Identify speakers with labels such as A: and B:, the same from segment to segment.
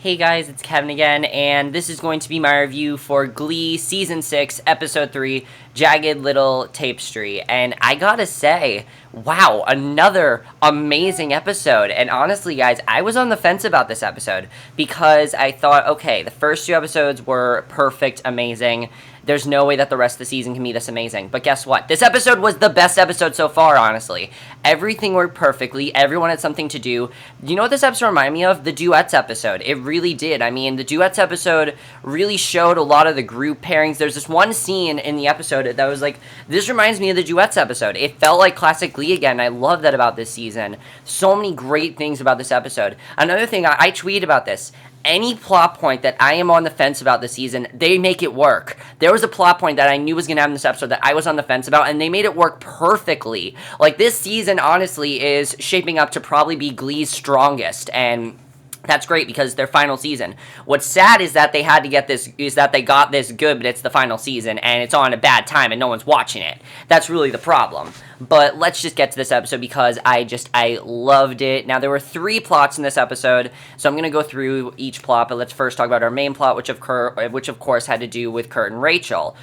A: Hey guys, it's Kevin again, and this is going to be my review for Glee Season 6, Episode 3, Jagged Little Tapestry. And I gotta say, wow, another amazing episode. And honestly, guys, I was on the fence about this episode because I thought, okay, the first two episodes were perfect, amazing. There's no way that the rest of the season can be this amazing. But guess what? This episode was the best episode so far, honestly. Everything worked perfectly. Everyone had something to do. You know what this episode reminded me of? The duets episode. It really did. I mean, the duets episode really showed a lot of the group pairings. There's this one scene in the episode that was like, this reminds me of the duets episode. It felt like classic Glee again. I love that about this season. So many great things about this episode. Another thing, I tweeted about this. Any plot point that I am on the fence about this season, they make it work. There was a plot point that I knew was going to happen in this episode that I was on the fence about, and they made it work perfectly. Like, this season, honestly, is shaping up to probably be Glee's strongest, and that's great because their final season. What's sad is that they had to get this, is that they got this good, but it's the final season, and it's on a bad time, and no one's watching it. That's really the problem. But let's just get to this episode because I loved it. Now, there were 3 plots in this episode, so I'm going to go through each plot, but let's first talk about our main plot, which of course had to do with Kurt and Rachel.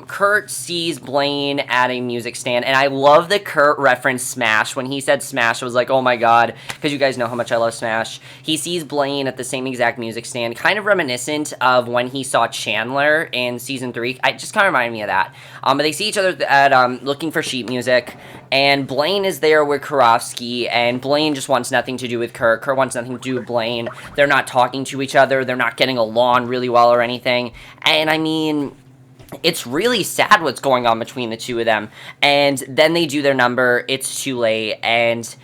A: Kurt sees Blaine at a music stand, and I love that Kurt referenced Smash. When he said Smash, I was like, oh my god, because you guys know how much I love Smash. He sees Blaine at the same exact music stand, kind of reminiscent of when he saw Chandler in Season 3. It just kind of reminded me of that. But they see each other at looking for sheet music. And Blaine is there with Karofsky, and Blaine just wants nothing to do with Kurt. Kurt wants nothing to do with Blaine. They're not talking to each other. They're not getting along really well or anything. And I mean, it's really sad what's going on between the two of them. And then they do their number. It's too late. And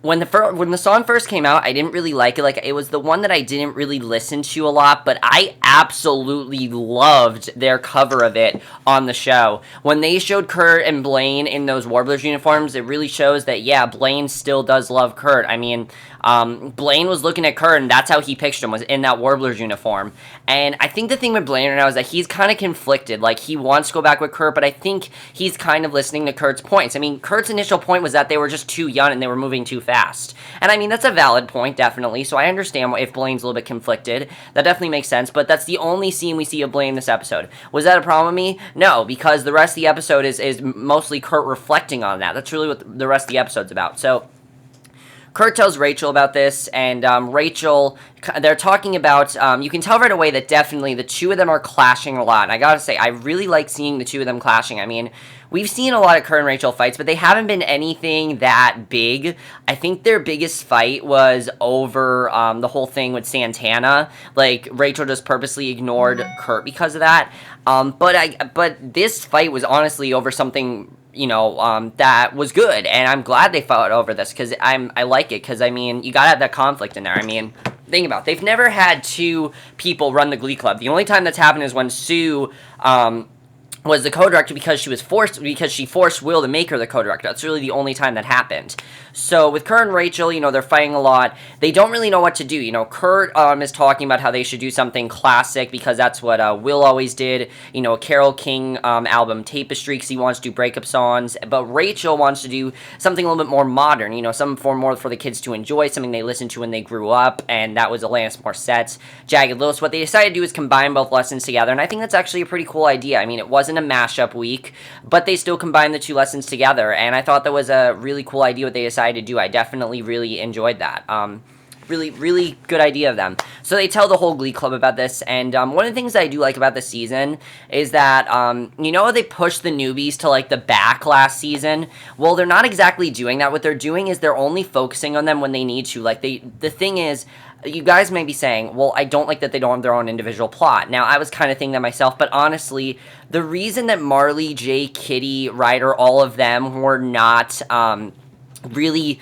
A: when the song first came out, I didn't really like it. Like, it was the one that I didn't really listen to a lot, but I absolutely loved their cover of it on the show. When they showed Kurt and Blaine in those Warblers uniforms, it really shows that, yeah, Blaine still does love Kurt. I mean, Blaine was looking at Kurt, and that's how he pictured him, was in that Warblers uniform. And I think the thing with Blaine right now is that he's kind of conflicted. Like, he wants to go back with Kurt, but I think he's kind of listening to Kurt's points. I mean, Kurt's initial point was that they were just too young and they were moving too fast. And I mean, that's a valid point, definitely, so I understand if Blaine's a little bit conflicted. That definitely makes sense, but that's the only scene we see of Blaine this episode. Was that a problem with me? No, because the rest of the episode is mostly Kurt reflecting on that. That's really what the rest of the episode's about. So Kurt tells Rachel about this, and Rachel, they're talking about, you can tell right away that definitely the two of them are clashing a lot, and I gotta say, I really like seeing the two of them clashing. I mean, we've seen a lot of Kurt and Rachel fights, but they haven't been anything that big. I think their biggest fight was over the whole thing with Santana. Like, Rachel just purposely ignored Kurt because of that. But this fight was honestly over something, you know, that was good, and I'm glad they fought over this, because I like it, because, I mean, you gotta have that conflict in there. I mean, think about it. They've never had 2 people run the Glee Club. The only time that's happened is when Sue, was the co-director because she forced Will to make her the co-director. That's really the only time that happened. So with Kurt and Rachel, you know, they're fighting a lot. They don't really know what to do. You know, Kurt is talking about how they should do something classic because that's what Will always did. You know, a Carole King album, Tapestry, because he wants to do breakup songs. But Rachel wants to do something a little bit more modern. You know, something more for the kids to enjoy, something they listened to when they grew up, and that was Alanis Morissette's Jagged Little. So what they decided to do is combine both lessons together, and I think that's actually a pretty cool idea. I mean, it wasn't a mashup week, but they still combined the 2 lessons together, and I thought that was a really cool idea what they decided to do. I definitely really enjoyed that. Really good idea of them. So they tell the whole Glee Club about this, and one of the things that I do like about this season is that, you know, they pushed the newbies to, like, the back last season. Well, they're not exactly doing that. What they're doing is they're only focusing on them when they need to. Like, the thing is, you guys may be saying, well, I don't like that they don't have their own individual plot. Now, I was kind of thinking that myself, but honestly, the reason that Marley, Jay, Kitty, Ryder, all of them were not really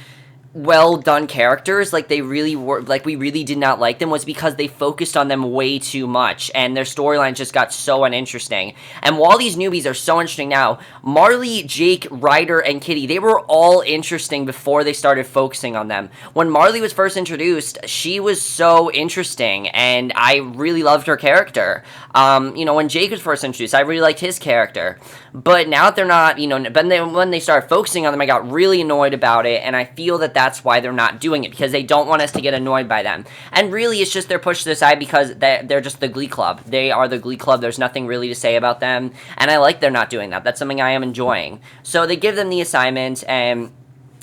A: well done characters, like they really were, like we really did not like them, was because they focused on them way too much, and their storylines just got so uninteresting. And while these newbies are so interesting now, Marley, Jake, Ryder, and Kitty, they were all interesting before they started focusing on them. When Marley was first introduced, she was so interesting, and I really loved her character. You know, when Jake was first introduced, I really liked his character. But now that they're not, you know, when they started focusing on them, I got really annoyed about it, and I feel that that's why they're not doing it, because they don't want us to get annoyed by them. And really, it's just they're pushed to the side because they're just the Glee Club. They are the Glee Club. There's nothing really to say about them, and I like they're not doing that. That's something I am enjoying. So they give them the assignment, and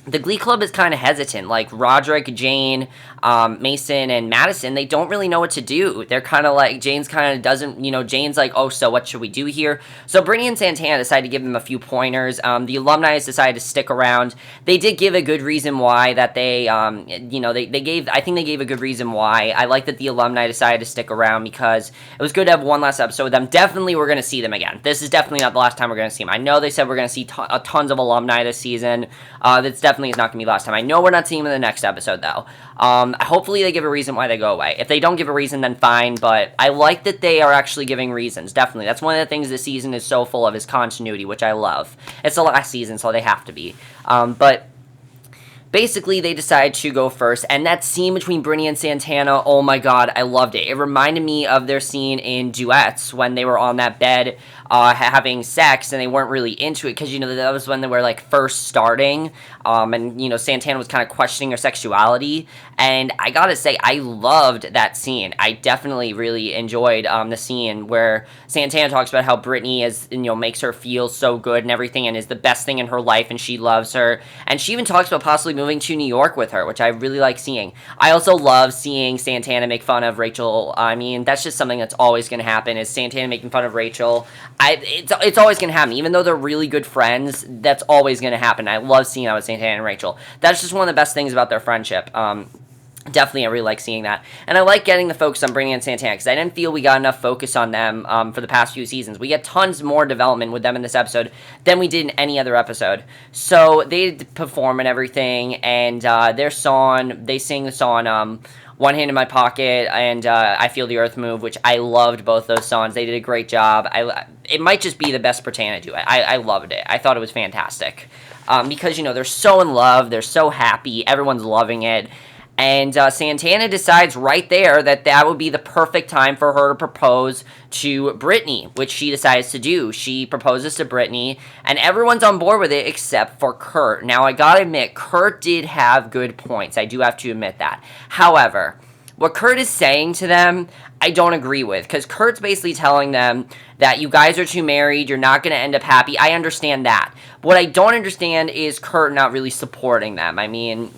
A: the Glee Club is kind of hesitant. Like Roderick, Jane, Mason, and Madison, they don't really know what to do. They're kind of like, Jane's kind of doesn't, Jane's like, oh, so what should we do here? So Brittany and Santana decided to give them a few pointers. The alumni decided to stick around. They did give a good reason why that they, I think they gave a good reason why. I like that the alumni decided to stick around because it was good to have one last episode with them. Definitely we're going to see them again. This is definitely not the last time we're going to see them. I know they said we're going to see tons of alumni this season. That's definitely is not going to be last time. I know we're not seeing them in the next episode, though. Hopefully they give a reason why they go away. If they don't give a reason, then fine, but I like that they are actually giving reasons, definitely. That's one of the things this season is so full of, is continuity, which I love. It's the last season, so they have to be. But basically, they decide to go first, and that scene between Brittany and Santana, oh my god, I loved it. It reminded me of their scene in Duets when they were on that bed having sex, and they weren't really into it, because, that was when they were, like, first starting, and, Santana was kind of questioning her sexuality, and I gotta say, I loved that scene. I definitely really enjoyed the scene where Santana talks about how Brittany is, makes her feel so good and everything, and is the best thing in her life, and she loves her, and she even talks about possibly moving to New York with her, which I really like seeing. I also love seeing Santana make fun of Rachel. I mean, that's just something that's always going to happen, is Santana making fun of Rachel. It's always going to happen. Even though they're really good friends, that's always going to happen. I love seeing that with Santana and Rachel. That's just one of the best things about their friendship. Definitely, I really like seeing that. And I like getting the focus on Brittany and Santana, because I didn't feel we got enough focus on them for the past few seasons. We get tons more development with them in this episode than we did in any other episode. So they perform and everything, and they sing the song, One Hand in My Pocket, and I Feel the Earth Move, which I loved both those songs. They did a great job. It might just be the best Brittany to do it. I loved it. I thought it was fantastic. Because, they're so in love, they're so happy, everyone's loving it. And Santana decides right there that would be the perfect time for her to propose to Brittany, which she decides to do. She proposes to Brittany, and everyone's on board with it except for Kurt. Now, I gotta admit, Kurt did have good points. I do have to admit that. However, what Kurt is saying to them, I don't agree with, because Kurt's basically telling them that you guys are too married, you're not going to end up happy. I understand that. But what I don't understand is Kurt not really supporting them. I mean,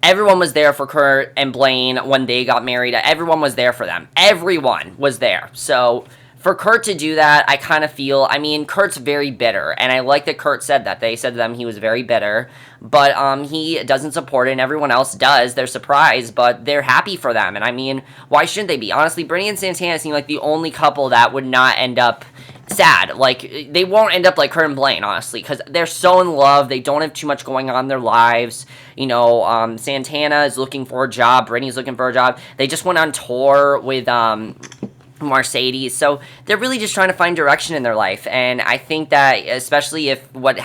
A: everyone was there for Kurt and Blaine when they got married. Everyone was there for them. Everyone was there. So for Kurt to do that, I kind of feel, Kurt's very bitter, and I like that Kurt said that. They said to them he was very bitter, but he doesn't support it, and everyone else does. They're surprised, but they're happy for them, and why shouldn't they be? Honestly, Brittany and Santana seem like the only couple that would not end up sad. Like, they won't end up like Kurt and Blaine, honestly, because they're so in love. They don't have too much going on in their lives. Santana is looking for a job. Brittany's looking for a job. They just went on tour with Mercedes, so they're really just trying to find direction in their life, and I think that especially if what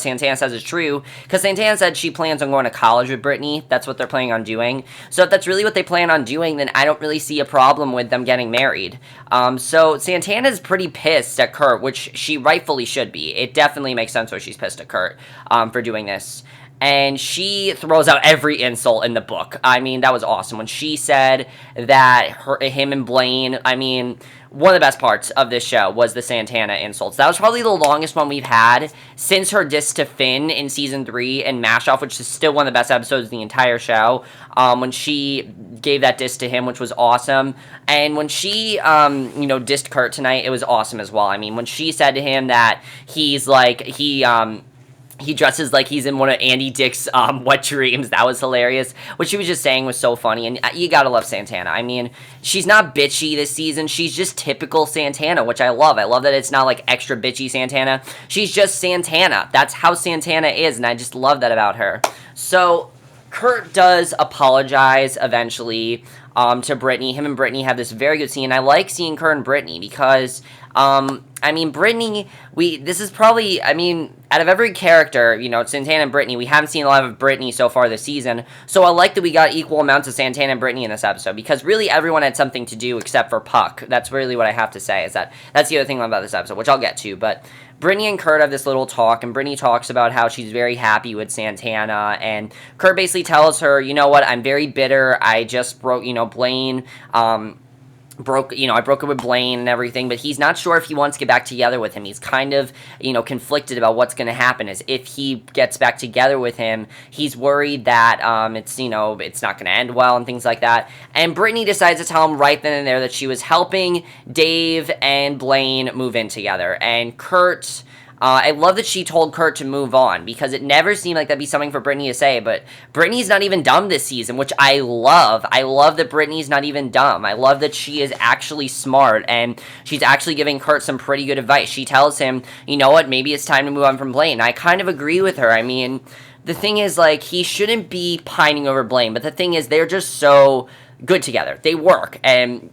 A: Santana says is true, because Santana said she plans on going to college with Brittany. That's what they're planning on doing. So if that's really what they plan on doing, then I don't really see a problem with them getting married. So Santana's pretty pissed at Kurt, which she rightfully should be. It definitely makes sense why she's pissed at Kurt for doing this. And she throws out every insult in the book. That was awesome. When she said that him and Blaine, one of the best parts of this show was the Santana insults. That was probably the longest one we've had since her diss to Finn in Season 3 and Mash-Off, which is still one of the best episodes of the entire show, when she gave that diss to him, which was awesome. And when she, dissed Kurt tonight, it was awesome as well. When she said to him that he's like, he dresses like he's in one of Andy Dick's wet dreams. That was hilarious. What she was just saying was so funny, and you gotta love Santana. She's not bitchy this season. She's just typical Santana, which I love. I love that it's not like extra bitchy Santana. She's just Santana. That's how Santana is, and I just love that about her. So Kurt does apologize eventually to Brittany. Him and Brittany have this very good scene. I like seeing Kurt and Brittany because Brittany, this is probably, out of every character, Santana and Brittany, we haven't seen a lot of Brittany so far this season, so I like that we got equal amounts of Santana and Brittany in this episode, because really everyone had something to do except for Puck. That's really what I have to say, is that's the other thing about this episode, which I'll get to, but Brittany and Kurt have this little talk, and Brittany talks about how she's very happy with Santana, and Kurt basically tells her, you know what, I'm very bitter, I just broke, Blaine, I broke up with Blaine and everything, but he's not sure if he wants to get back together with him. He's kind of, conflicted about what's going to happen. Is if he gets back together with him, he's worried that it's not going to end well and things like that. And Brittany decides to tell him right then and there that she was helping Dave and Blaine move in together. And Kurt, I love that she told Kurt to move on, because it never seemed like that'd be something for Brittany to say, but Brittany's not even dumb this season, which I love. I love that Brittany's not even dumb. I love that she is actually smart, and she's actually giving Kurt some pretty good advice. She tells him, you know what, maybe it's time to move on from Blaine. I kind of agree with her. I mean, the thing is, he shouldn't be pining over Blaine, but the thing is, they're just so good together. They work, and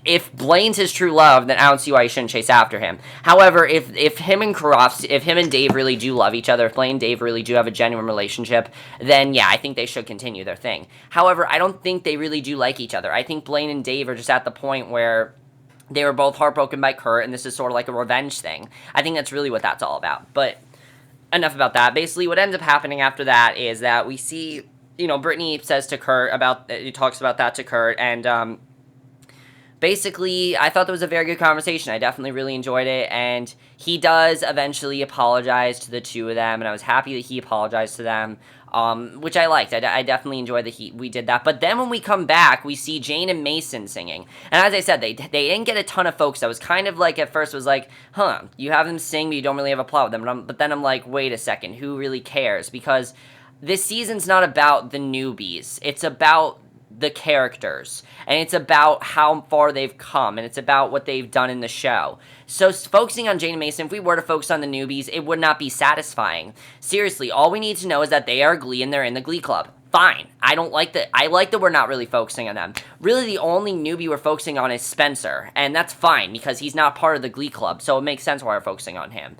A: if Blaine's his true love, then I don't see why he shouldn't chase after him. However, if him and Dave really do love each other, if Blaine and Dave really do have a genuine relationship, then yeah, I think they should continue their thing. However, I don't think they really do like each other. I think Blaine and Dave are just at the point where they were both heartbroken by Kurt, and this is sort of like a revenge thing. I think that's really what that's all about. But enough about that. Basically, what ends up happening after that is that we see, Brittany says to Kurt he talks about that to Kurt, and basically, I thought that was a very good conversation. I definitely really enjoyed it, and he does eventually apologize to the two of them, and I was happy that he apologized to them, which I liked. I definitely enjoyed that we did that. But then when we come back, we see Jane and Mason singing, and as I said, they didn't get a ton of folks. I was kind of at first was you have them sing, but you don't really have a plot with them. But then I'm like, wait a second, who really cares? Because this season's not about the newbies. It's about the characters, and it's about how far they've come, and it's about what they've done in the show. So focusing on Jane and Mason, if we were to focus on the newbies, it would not be satisfying. Seriously, all we need to know is that they are Glee and they're in the Glee Club. Fine. I don't like that. I like that we're not really focusing on them. Really, the only newbie we're focusing on is Spencer, and that's fine because he's not part of the Glee Club, so it makes sense why we're focusing on him.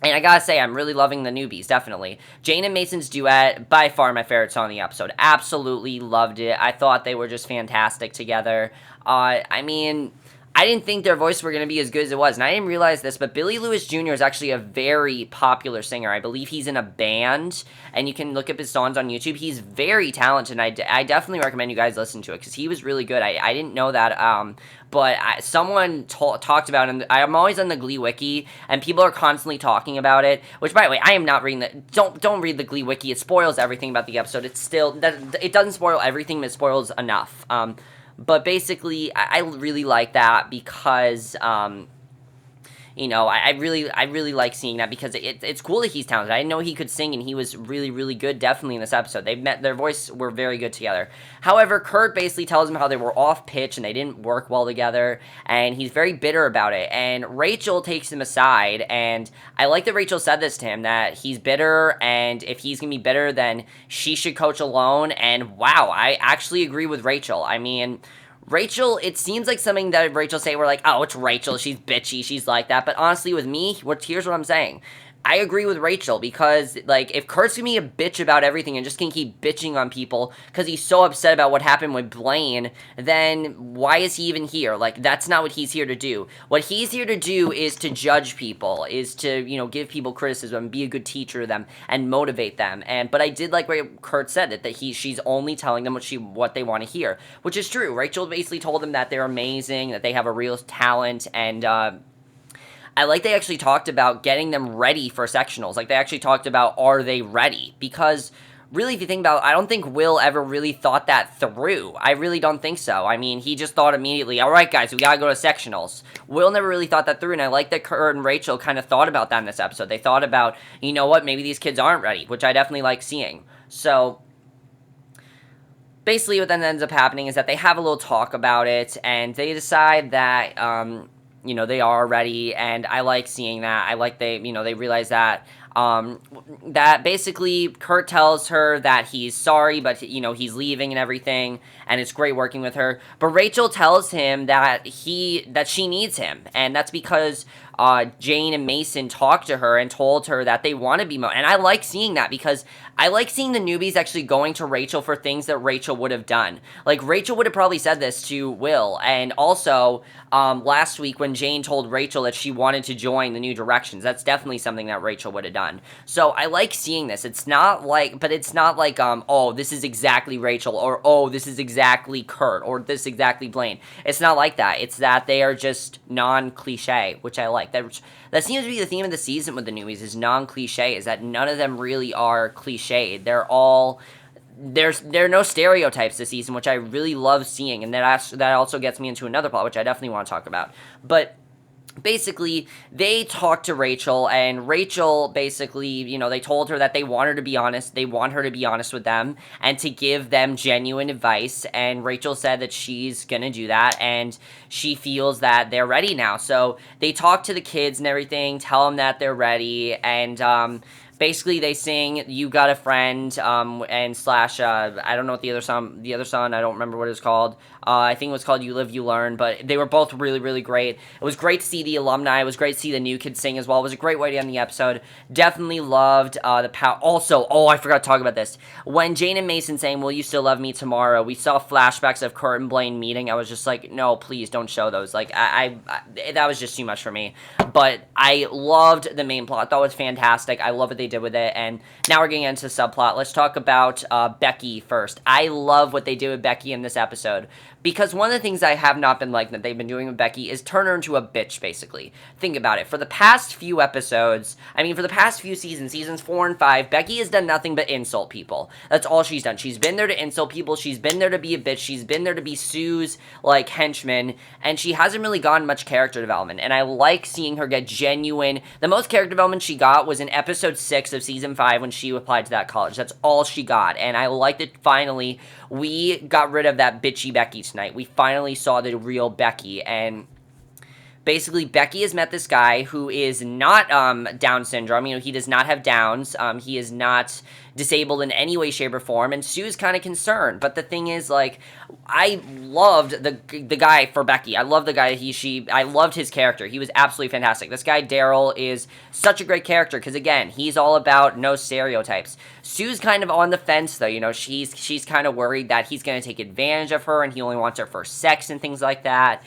A: And I gotta say, I'm really loving the newbies, definitely. Jane and Mason's duet, by far my favorite song of the episode. Absolutely loved it. I thought they were just fantastic together. I mean, I didn't think their voices were going to be as good as it was, and I didn't realize this, but Billy Lewis Jr. is actually a very popular singer. I believe he's in a band, and you can look up his songs on YouTube. He's very talented, and I definitely recommend you guys listen to it, because he was really good. I didn't know that, but someone talked about it. I'm always on the Glee Wiki, and people are constantly talking about it, which, by the way, I am not reading the... Don't read the Glee Wiki. It spoils everything about the episode. It doesn't spoil everything, but it spoils enough. But basically, I really like that because, I really like seeing that because it's cool that he's talented. I didn't know he could sing, and he was really, really good, definitely, in this episode. Their voice were very good together. However, Kurt basically tells him how they were off pitch and they didn't work well together, and he's very bitter about it. And Rachel takes him aside, and I like that Rachel said this to him, that he's bitter, and if he's going to be bitter, then she should coach alone. And wow, I actually agree with Rachel. I mean... Rachel, it seems like something that Rachel say, we're like, oh, it's Rachel, she's bitchy, she's like that, but honestly, with me, here's what I'm saying. I agree with Rachel, because, if Kurt's gonna be a bitch about everything and just gonna keep bitching on people because he's so upset about what happened with Blaine, then why is he even here? That's not what he's here to do. What he's here to do is to judge people, is to, give people criticism, be a good teacher to them, and motivate them. But I did like what Kurt said, that she's only telling them what they want to hear, which is true. Rachel basically told them that they're amazing, that they have a real talent, and, I like they actually talked about getting them ready for sectionals. They actually talked about, are they ready? Because, really, if you think about it, I don't think Will ever really thought that through. I really don't think so. I mean, he just thought immediately, all right, guys, we gotta go to sectionals. Will never really thought that through, and I like that Kurt and Rachel kind of thought about that in this episode. They thought about, you know what, maybe these kids aren't ready, which I definitely like seeing. So... basically, what then ends up happening is that they have a little talk about it, and they decide that, they are ready, and I like seeing that. I like they realize that, that basically Kurt tells her that he's sorry, but, he's leaving and everything, and it's great working with her. But Rachel tells him that she needs him, and that's because Jane and Mason talked to her and told her that they want to be and I like seeing that, because I like seeing the newbies actually going to Rachel for things that Rachel would have done. Like, Rachel would have probably said this to Will, and also last week when Jane told Rachel that she wanted to join the New Directions, that's definitely something that Rachel would have done. So I like seeing this. It's not like, oh, this is exactly Rachel, or oh, this is exactly Kurt, or this is exactly Blaine. It's not like that. It's that they are just non-cliche, which I like. That seems to be the theme of the season with the newbies, is non-cliche, is that none of them really are cliched. They're all, there are no stereotypes this season, which I really love seeing, and that also gets me into another plot, which I definitely want to talk about. But basically, they talked to Rachel, and Rachel basically, they told her that they want her to be honest. They want her to be honest with them and to give them genuine advice. And Rachel said that she's going to do that, and she feels that they're ready now. So they talk to the kids and everything, tell them that they're ready, and basically they sing "You Got a Friend" and slash I don't know what the other song I don't remember what it was called. I think it was called "You Live, You Learn," but they were both really, really great. It was great to see the alumni. It was great to see the new kids sing as well. It was a great way to end the episode. Definitely loved the power. Also, I forgot to talk about this. When Jane and Mason saying, "Will you still love me tomorrow?" we saw flashbacks of Kurt and Blaine meeting. I was just like, no, please don't show those. Like, I that was just too much for me. But I loved the main plot. I thought it was fantastic. I love what they did with it. And now we're getting into subplot. Let's talk about Becky first. I love what they did with Becky in this episode, because one of the things I have not been liking that they've been doing with Becky is turn her into a bitch, basically. Think about it. For the past few episodes, for the past few seasons 4 and 5, Becky has done nothing but insult people. That's all she's done. She's been there to insult people. She's been there to be a bitch. She's been there to be Sue's, henchman, and she hasn't really gotten much character development. And I like seeing her get genuine. The most character development she got was in episode 6 of season 5 when she applied to that college. That's all she got. And I like that finally we got rid of that bitchy Becky tonight. We finally saw the real Becky, and basically Becky has met this guy who is not Down syndrome. He does not have Downs. He is not disabled in any way, shape, or form, and Sue's kind of concerned. But the thing is, I loved the guy for Becky. I love the guy I loved his character. He was absolutely fantastic. This guy Daryl is such a great character, because again, he's all about no stereotypes. Sue's kind of on the fence though. She's kind of worried that he's going to take advantage of her and he only wants her for sex and things like that.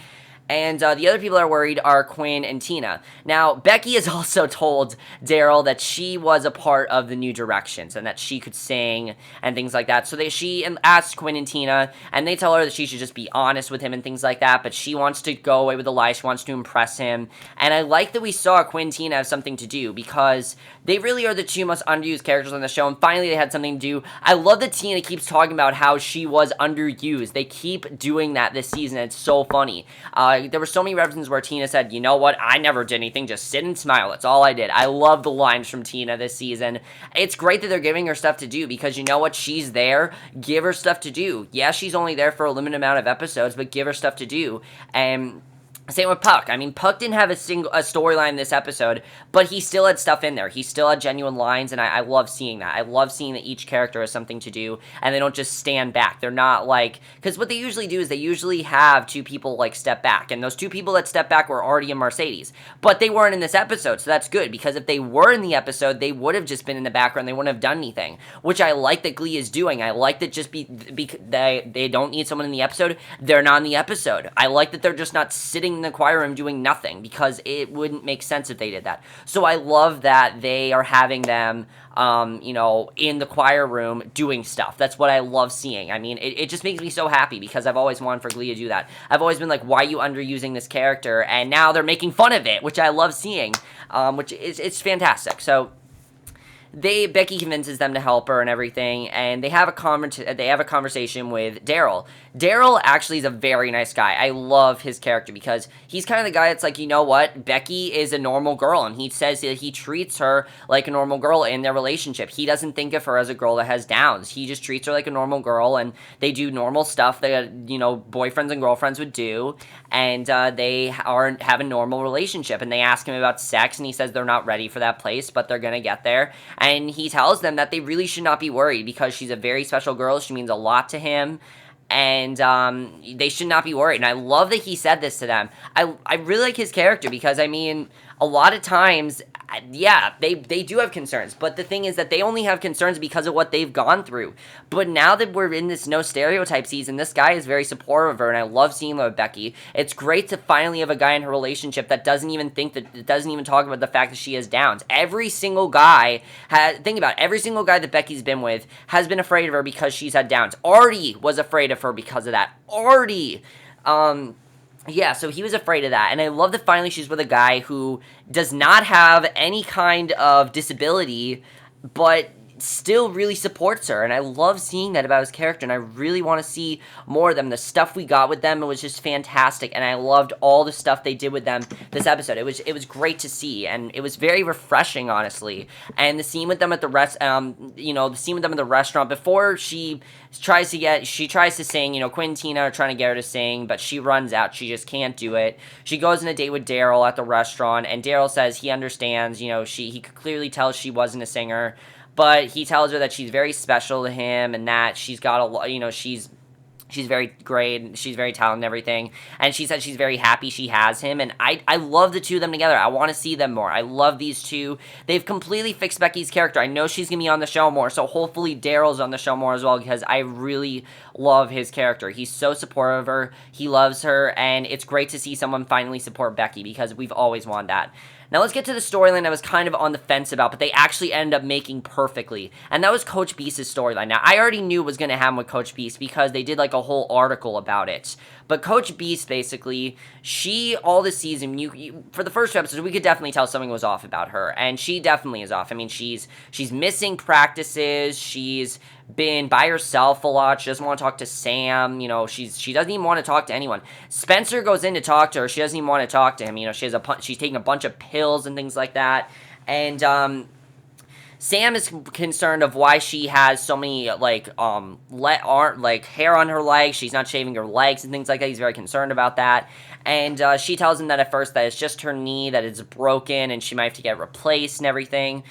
A: And the other people that are worried are Quinn and Tina. Now, Becky has also told Daryl that she was a part of the New Directions and that she could sing and things like that. So she asked Quinn and Tina, and they tell her that she should just be honest with him and things like that. But she wants to go away with the lie. She wants to impress him. And I like that we saw Quinn and Tina have something to do, because they really are the two most underused characters on the show. And finally, they had something to do. I love that Tina keeps talking about how she was underused. They keep doing that this season. It's so funny. There were so many references where Tina said, "You know what? I never did anything. Just sit and smile. That's all I did." I love the lines from Tina this season. It's great that they're giving her stuff to do, because you know what? She's there. Give her stuff to do. Yeah, she's only there for a limited amount of episodes, but give her stuff to do. And same with Puck. Puck didn't have a storyline this episode, but he still had stuff in there. He still had genuine lines, and I love seeing that. I love seeing that each character has something to do, and they don't just stand back. They're not because what they usually do is they usually have two people step back, and those two people that step back were already in Mercedes, but they weren't in this episode, so that's good, because if they were in the episode, they would have just been in the background. They wouldn't have done anything, which I like that Glee is doing. I like that they don't need someone in the episode. They're not in the episode. I like that they're just not sitting in the choir room doing nothing, because it wouldn't make sense if they did that. So I love that they are having them in the choir room doing stuff. That's what I love seeing. It just makes me so happy, because I've always wanted for Glee to do that. I've always been like, why are you underusing this character? And now they're making fun of it, which I love seeing, which it's fantastic. So Becky convinces them to help her and everything, and they have a conversation with Daryl. Daryl actually is a very nice guy. I love his character, because he's kind of the guy that's like, you know what, Becky is a normal girl, and he says that he treats her like a normal girl in their relationship. He doesn't think of her as a girl that has Downs. He just treats her like a normal girl, and they do normal stuff that boyfriends and girlfriends would do, and they have a normal relationship. And they ask him about sex, and he says they're not ready for that place, but they're gonna get there. And he tells them that they really should not be worried, because she's a very special girl. She means a lot to him. and they should not be worried. And I love that he said this to them. I really like his character because, I mean, a lot of times, yeah, they do have concerns, but the thing is that they only have concerns because of what they've gone through. But now that we're in this no stereotype season, this guy is very supportive of her, and I love seeing that with Becky. It's great to finally have a guy in her relationship that doesn't even talk about the fact that she has downs. Every single guy every single guy that Becky's been with has been afraid of her because she's had downs. Artie was afraid of her because of that. Artie, yeah, so he was afraid of that, and I love that finally she's with a guy who does not have any kind of disability, but still really supports her, and I love seeing that about his character, and I really want to see more of them. The stuff we got with them, it was just fantastic, and I loved all the stuff they did with them this episode. It was great to see, and it was very refreshing, honestly. And the scene with them at the the scene with them at the restaurant before she tries to sing, Quinn and Tina are trying to get her to sing, but she runs out. She just can't do it. She goes on a date with Daryl at the restaurant, and Daryl says he understands, he could clearly tell she wasn't a singer, but he tells her that she's very special to him and that she's got a lot, she's very great, she's very talented and everything, and she said she's very happy she has him, and I love the two of them together. I want to see them more. I love these two. They've completely fixed Becky's character. I know she's going to be on the show more, so hopefully Daryl's on the show more as well, because I really love his character. He's so supportive of her, he loves her, and it's great to see someone finally support Becky, because we've always wanted that. Now let's get to the storyline I was kind of on the fence about, but they actually ended up making perfectly, and that was Coach Beiste's storyline. Now, I already knew what was going to happen with Coach Beiste because they did like a whole article about it, but Coach Beiste, basically, all this season, for the first two episodes, we could definitely tell something was off about her, and she definitely is off. I mean, she's missing practices, she's been by herself a lot, she doesn't want to talk to Sam, she doesn't even want to talk to anyone. Spencer goes in to talk to her, she doesn't even want to talk to him, she's taking a bunch of pills and things like that, and Sam is concerned of why she has so many, hair on her legs, she's not shaving her legs and things like that. He's very concerned about that, and she tells him that at first that it's just her knee, that it's broken, and she might have to get replaced and everything.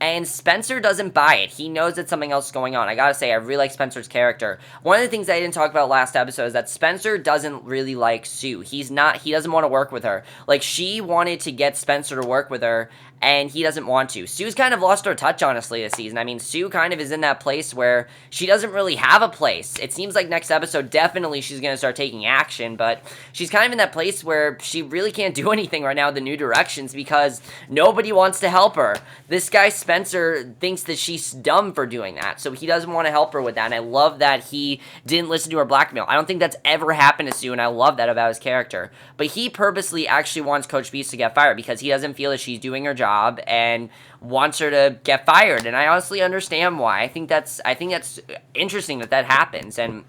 A: And Spencer doesn't buy it. He knows that something else is going on. I gotta say, I really like Spencer's character. One of the things I didn't talk about last episode is that Spencer doesn't really like Sue. He doesn't want to work with her. Like, she wanted to get Spencer to work with her, and he doesn't want to. Sue's kind of lost her touch, honestly, this season. I mean, Sue kind of is in that place where she doesn't really have a place. It seems like next episode, definitely she's going to start taking action, but she's kind of in that place where she really can't do anything right now with the new directions because nobody wants to help her. This guy, Spencer, thinks that she's dumb for doing that, so he doesn't want to help her with that, and I love that he didn't listen to her blackmail. I don't think that's ever happened to Sue, and I love that about his character. But he purposely actually wants Coach Beiste to get fired because he doesn't feel that she's doing her job and wants her to get fired, and I honestly understand why. I think that's interesting that happens. And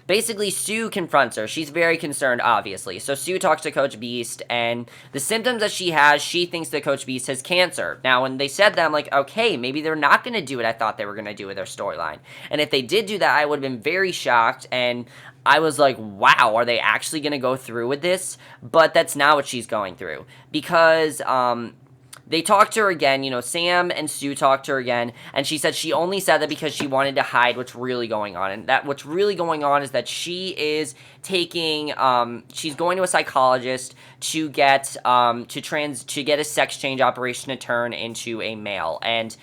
A: basically, Sue confronts her. She's very concerned, obviously. So Sue talks to Coach Beiste, and the symptoms that she has, she thinks that Coach Beiste has cancer. Now, when they said that, I'm like, okay, maybe they're not going to do what I thought they were going to do with their storyline. And if they did do that, I would have been very shocked, and I was like, wow, are they actually going to go through with this? But that's not what she's going through, because they talked to her again, Sam and Sue talked to her again, and she said she only said that because she wanted to hide what's really going on, and that what's really going on is that she is taking, she's going to a psychologist to get a sex change operation to turn into a male, and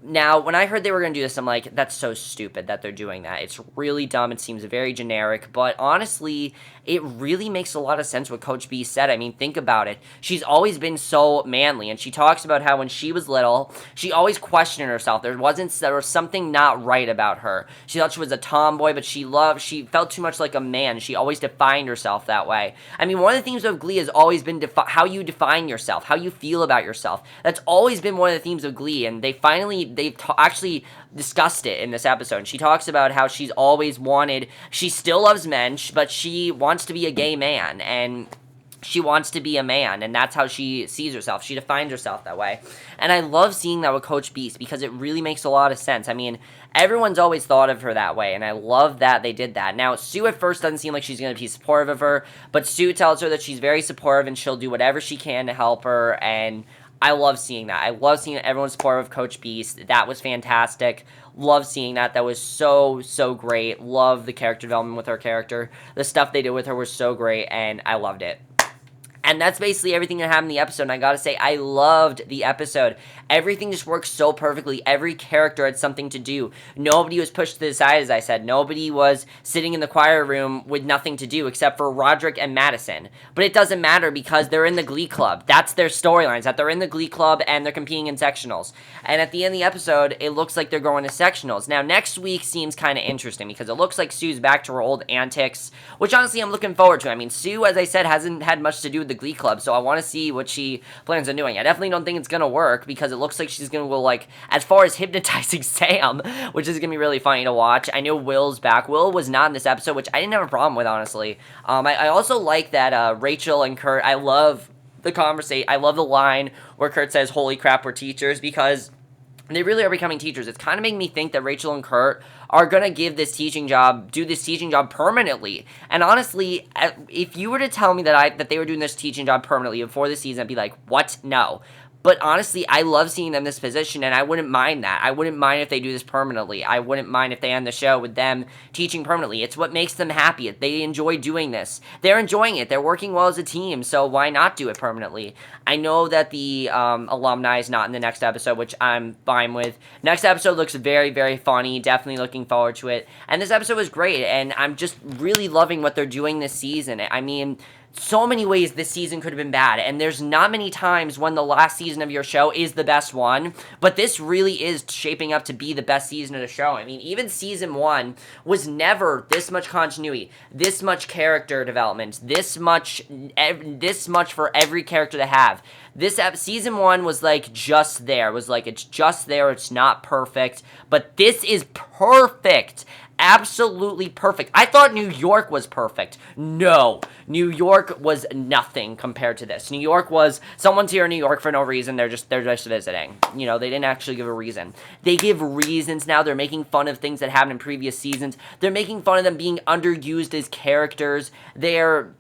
A: now, when I heard they were going to do this, I'm like, that's so stupid that they're doing that. It's really dumb. It seems very generic. But honestly, it really makes a lot of sense what Coach B said. I mean, think about it. She's always been so manly. And she talks about how when she was little, she always questioned herself. There was something not right about her. She thought she was a tomboy, but she felt too much like a man. She always defined herself that way. I mean, one of the themes of Glee has always been how you define yourself, how you feel about yourself. That's always been one of the themes of Glee. And they've actually discussed it in this episode. And she talks about how she's always wanted, she still loves men, but she wants to be a gay man, and she wants to be a man, and that's how she sees herself. She defines herself that way. And I love seeing that with Coach Beiste because it really makes a lot of sense. I mean, everyone's always thought of her that way, and I love that they did that. Now, Sue at first doesn't seem like she's going to be supportive of her, but Sue tells her that she's very supportive and she'll do whatever she can to help her, and I love seeing that. I love seeing everyone supportive of Coach Beiste. That was fantastic. Love seeing that. That was so, so great. Love the character development with her character. The stuff they did with her was so great, and I loved it. And that's basically everything that happened in the episode, and I gotta say, I loved the episode. Everything just worked so perfectly. Every character had something to do. Nobody was pushed to the side, as I said. Nobody was sitting in the choir room with nothing to do, except for Roderick and Madison. But it doesn't matter, because they're in the Glee Club. That's their storylines, that they're in the Glee Club, and they're competing in sectionals. And at the end of the episode, it looks like they're going to sectionals. Now, next week seems kind of interesting, because it looks like Sue's back to her old antics, which honestly I'm looking forward to. I mean, Sue, as I said, hasn't had much to do with the Glee Club, so I want to see what she plans on doing. I definitely don't think it's going to work, because it looks like she's going to go, like, as far as hypnotizing Sam, which is going to be really funny to watch. I know Will's back. Will was not in this episode, which I didn't have a problem with, honestly. I also like that Rachel and Kurt, I love the conversation. I love the line where Kurt says, "Holy crap, we're teachers," because they really are becoming teachers. It's kind of making me think that Rachel and Kurt are going to do this teaching job permanently. And honestly, if you were to tell me that they were doing this teaching job permanently before the season, I'd be like, what? No. But honestly, I love seeing them in this position, and I wouldn't mind that. I wouldn't mind if they do this permanently. I wouldn't mind if they end the show with them teaching permanently. It's what makes them happy. They enjoy doing this. They're enjoying it. They're working well as a team, so why not do it permanently? I know that the alumni is not in the next episode, which I'm fine with. Next episode looks very, very funny. Definitely looking forward to it. And this episode was great, and I'm just really loving what they're doing this season. I mean, so many ways this season could have been bad, and there's not many times when the last season of your show is the best one, but this really is shaping up to be the best season of the show. I mean, even season 1 was never this much continuity, this much character development, this much for every character to have. Season 1 was like just there. It was like, it's just there, it's not perfect, but this is perfect. Absolutely perfect. I thought New York was perfect. No, New York was nothing compared to this. New York was, someone's here in New York for no reason. They're just visiting. You know, they didn't actually give a reason. They give reasons now. They're making fun of things that happened in previous seasons. They're making fun of them being underused as characters. They're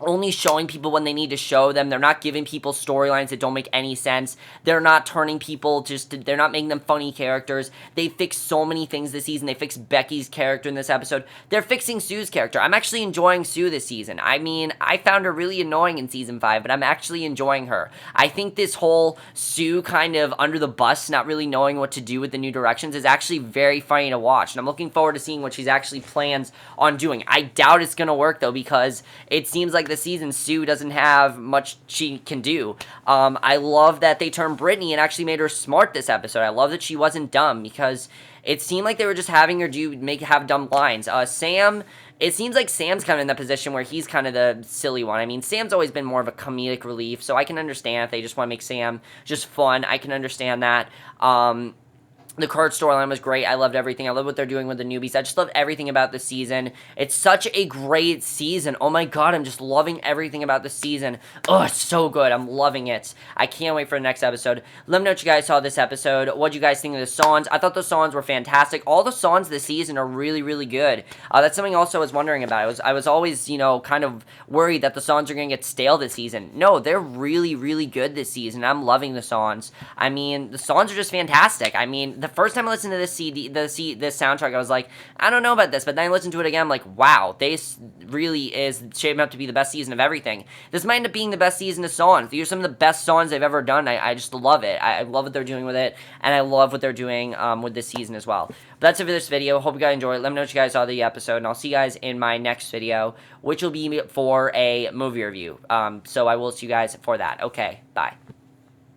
A: only showing people when they need to show them. They're not giving people storylines that don't make any sense. They're not turning people they're not making them funny characters. They fixed so many things this season. They fixed Becky's character in this episode. They're fixing Sue's character. I'm actually enjoying Sue this season. I mean, I found her really annoying in season 5, but I'm actually enjoying her. I think this whole Sue kind of under the bus, not really knowing what to do with the new directions, is actually very funny to watch, and I'm looking forward to seeing what she's actually plans on doing. I doubt it's going to work, though, because it seems like this season Sue doesn't have much she can do. I love that they turned Brittany and actually made her smart this episode. I love that she wasn't dumb, because it seemed like they were just having her have dumb lines. Sam, it seems like Sam's kind of in the position where he's kind of the silly one. I mean, Sam's always been more of a comedic relief, so I can understand if they just want to make Sam just fun. I can understand that. The Kurt storyline was great. I loved everything. I love what they're doing with the newbies. I just love everything about the season. It's such a great season. Oh my god, I'm just loving everything about the season. Oh, it's so good. I'm loving it. I can't wait for the next episode. Let me know what you guys saw this episode. What do you guys think of the songs? I thought the songs were fantastic. All the songs this season are really, really good. That's something else I was wondering about. I was always, you know, kind of worried that the songs are going to get stale this season. No, they're really, really good this season. I'm loving the songs. I mean, the songs are just fantastic. I mean, the first time I listened to this this soundtrack, I was like, I don't know about this, but then I listened to it again, I'm like, wow, this really is shaping up to be the best season of everything. This might end up being the best season of songs. These are some of the best songs they've ever done. I just love it. I love what they're doing with it, and I love what they're doing with this season as well. But that's it for this video. Hope you guys enjoyed it. Let me know what you guys saw of the episode, and I'll see you guys in my next video, which will be for a movie review. So I will see you guys for that. Okay, bye.